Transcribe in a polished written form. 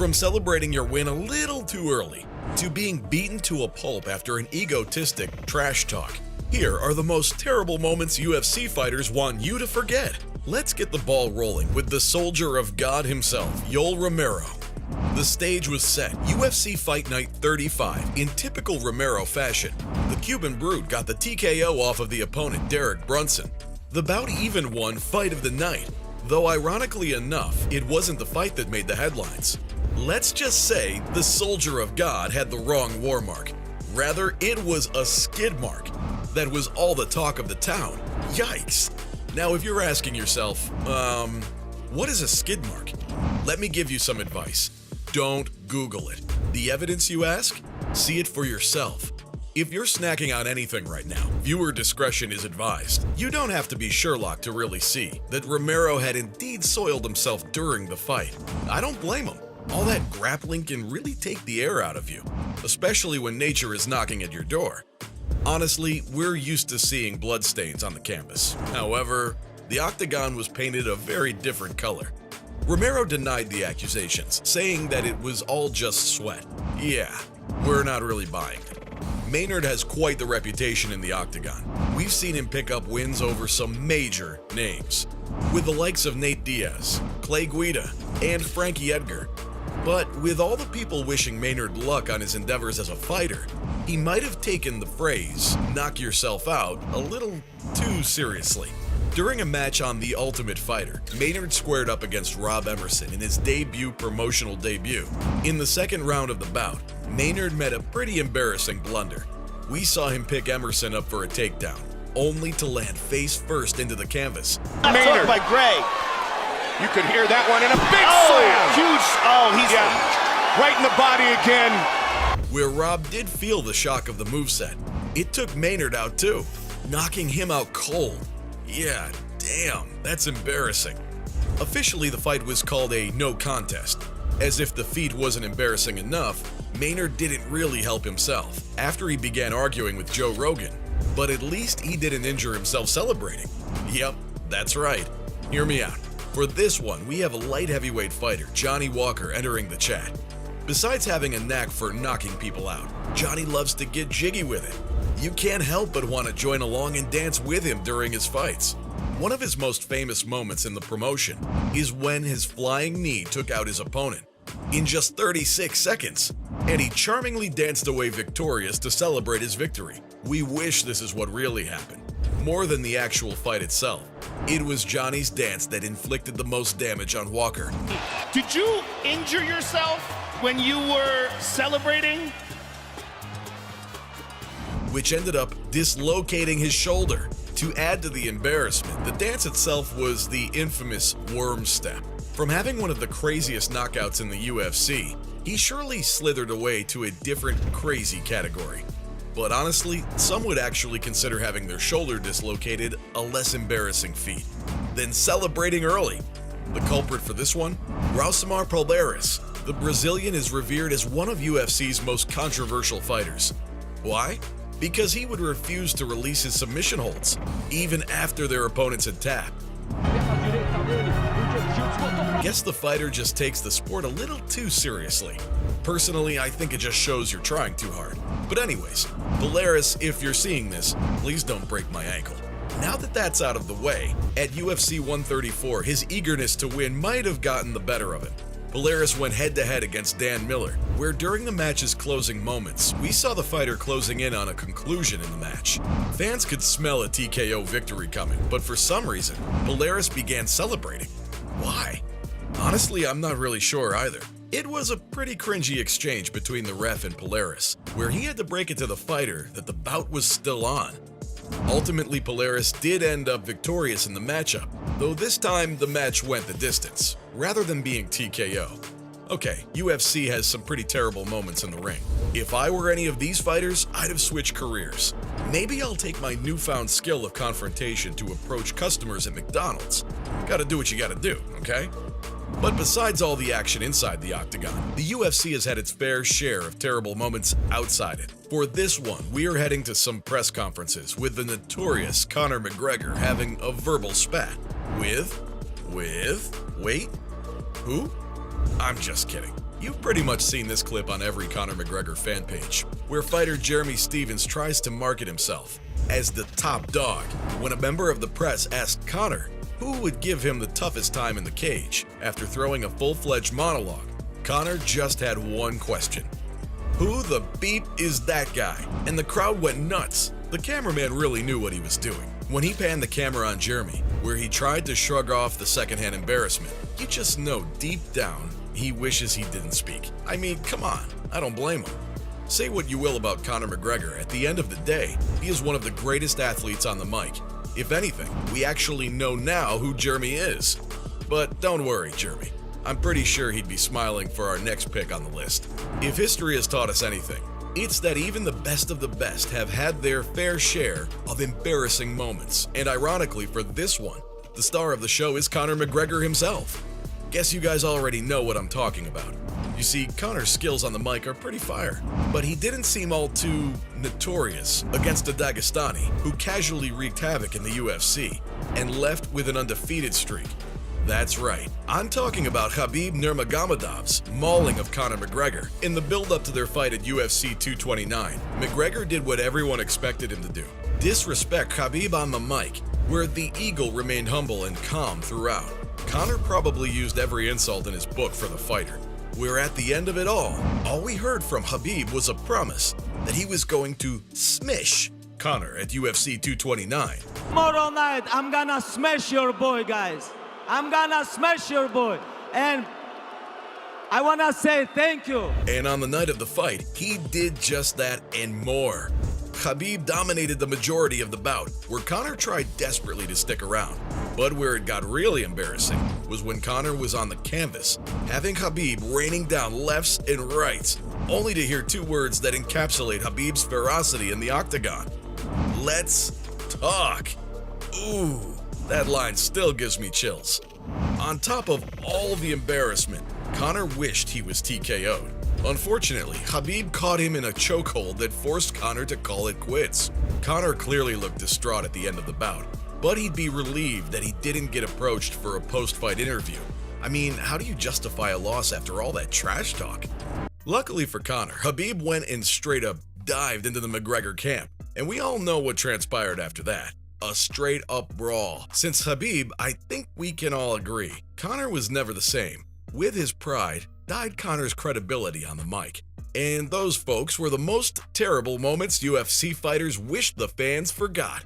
From celebrating your win a little too early, to being beaten to a pulp after an egotistic trash talk, here are the most terrible moments UFC fighters want you to forget. Let's get the ball rolling with the soldier of God himself, Yoel Romero. The stage was set, UFC Fight Night 35. In typical Romero fashion, the Cuban Brute got the TKO off of the opponent, Derek Brunson. The bout even won Fight of the Night, though ironically enough, it wasn't the fight that made the headlines. Let's just say the Soldier of God had the wrong war mark. Rather, it was a skid mark. That was all the talk of the town. Yikes! Now, if you're asking yourself, what is a skid mark? Let me give you some advice. Don't Google it. The evidence, you ask? See it for yourself. If you're snacking on anything right now, viewer discretion is advised. You don't have to be Sherlock to really see that Romero had indeed soiled himself during the fight. I don't blame him. All that grappling can really take the air out of you, especially when nature is knocking at your door. Honestly, we're used to seeing bloodstains on the canvas. However, the octagon was painted a very different color. Romero denied the accusations, saying that it was all just sweat. Yeah, we're not really buying it. Maynard has quite the reputation in the octagon. We've seen him pick up wins over some major names, with the likes of Nate Diaz, Clay Guida, and Frankie Edgar. But with all the people wishing Maynard luck on his endeavors as a fighter, he might have taken the phrase, "knock yourself out," a little too seriously. During a match on The Ultimate Fighter, Maynard squared up against Rob Emerson in his promotional debut. In the second round of the bout, Maynard met a pretty embarrassing blunder. We saw him pick Emerson up for a takedown, only to land face first into the canvas. Maynard by Gray. You could hear that one in a big slam. Huge. He's right in the body again. Where Rob did feel the shock of the moveset, it took Maynard out too, knocking him out cold. Yeah, damn, that's embarrassing. Officially, the fight was called a no contest. As if the feat wasn't embarrassing enough, Maynard didn't really help himself after he began arguing with Joe Rogan. But at least he didn't injure himself celebrating. Yep, that's right. Hear me out. For this one, we have a light heavyweight fighter, Johnny Walker, entering the chat. Besides having a knack for knocking people out, Johnny loves to get jiggy with it. You can't help but want to join along and dance with him during his fights. One of his most famous moments in the promotion is when his flying knee took out his opponent in just 36 seconds, and he charmingly danced away victorious to celebrate his victory. We wish this is what really happened. More than the actual fight itself, it was Johnny's dance that inflicted the most damage on Walker. Did you injure yourself when you were celebrating? Which ended up dislocating his shoulder. To add to the embarrassment, the dance itself was the infamous worm step. From having one of the craziest knockouts in the UFC, he surely slithered away to a different crazy category. But honestly, some would actually consider having their shoulder dislocated a less embarrassing feat than celebrating early. The culprit for this one? Rausimar Palhares. The Brazilian is revered as one of UFC's most controversial fighters. Why? Because he would refuse to release his submission holds, even after their opponents had tapped. Guess the fighter just takes the sport a little too seriously. Personally, I think it just shows you're trying too hard. But anyways, Palhares, if you're seeing this, please don't break my ankle. Now that that's out of the way, at UFC 134, his eagerness to win might have gotten the better of him. Palhares went head-to-head against Dan Miller, where during the match's closing moments, we saw the fighter closing in on a conclusion in the match. Fans could smell a TKO victory coming, but for some reason, Palhares began celebrating. Why? Honestly, I'm not really sure either. It was a pretty cringy exchange between the ref and Palhares, where he had to break it to the fighter that the bout was still on. Ultimately, Palhares did end up victorious in the matchup, though this time the match went the distance, rather than being TKO. Okay, UFC has some pretty terrible moments in the ring. If I were any of these fighters, I'd have switched careers. Maybe I'll take my newfound skill of confrontation to approach customers at McDonald's. Gotta do what you gotta do, okay? But besides all the action inside the octagon, the UFC has had its fair share of terrible moments outside it. For this one, we are heading to some press conferences with the notorious Conor McGregor having a verbal spat with, wait, who? I'm just kidding. You've pretty much seen this clip on every Conor McGregor fan page, where fighter Jeremy Stephens tries to market himself as the top dog when a member of the press asked Conor who would give him the toughest time in the cage. After throwing a full-fledged monologue, Conor just had one question: who the beep is that guy? And the crowd went nuts. The cameraman really knew what he was doing. When he panned the camera on Jeremy, where he tried to shrug off the secondhand embarrassment, you just know deep down he wishes he didn't speak. I mean, come on, I don't blame him. Say what you will about Conor McGregor, at the end of the day, he is one of the greatest athletes on the mic. If anything, we actually know now who Jeremy is. But don't worry, Jeremy. I'm pretty sure he'd be smiling for our next pick on the list. If history has taught us anything, it's that even the best of the best have had their fair share of embarrassing moments. And ironically for this one, the star of the show is Conor McGregor himself. Guess you guys already know what I'm talking about. You see, Conor's skills on the mic are pretty fire, but he didn't seem all too notorious against a Dagestani who casually wreaked havoc in the UFC and left with an undefeated streak. That's right, I'm talking about Khabib Nurmagomedov's mauling of Conor McGregor. In the build-up to their fight at UFC 229, McGregor did what everyone expected him to do: disrespect Khabib on the mic, where the Eagle remained humble and calm throughout. Conor probably used every insult in his book for the fighter, where at the end of it all we heard from Khabib was a promise that he was going to smish Conor at UFC 229. Tomorrow night, I'm gonna smash your boy, guys. I'm gonna smash your boy. And I wanna say thank you. And on the night of the fight, he did just that and more. Khabib dominated the majority of the bout, where Conor tried desperately to stick around. But where it got really embarrassing was when Conor was on the canvas, having Khabib raining down lefts and rights, only to hear two words that encapsulate Khabib's ferocity in the octagon: "Let's talk." Ooh, that line still gives me chills. On top of all the embarrassment, Conor wished he was TKO'd. Unfortunately, Khabib caught him in a chokehold that forced Conor to call it quits. Conor clearly looked distraught at the end of the bout, but he'd be relieved that he didn't get approached for a post-fight interview. I mean, how do you justify a loss after all that trash talk? Luckily for Conor, Khabib went and straight up dived into the McGregor camp, and we all know what transpired after that: a straight-up brawl. Since Khabib, I think we can all agree, Conor was never the same. With his pride died Conor's credibility on the mic. And those folks were the most terrible moments UFC fighters wished the fans forgot.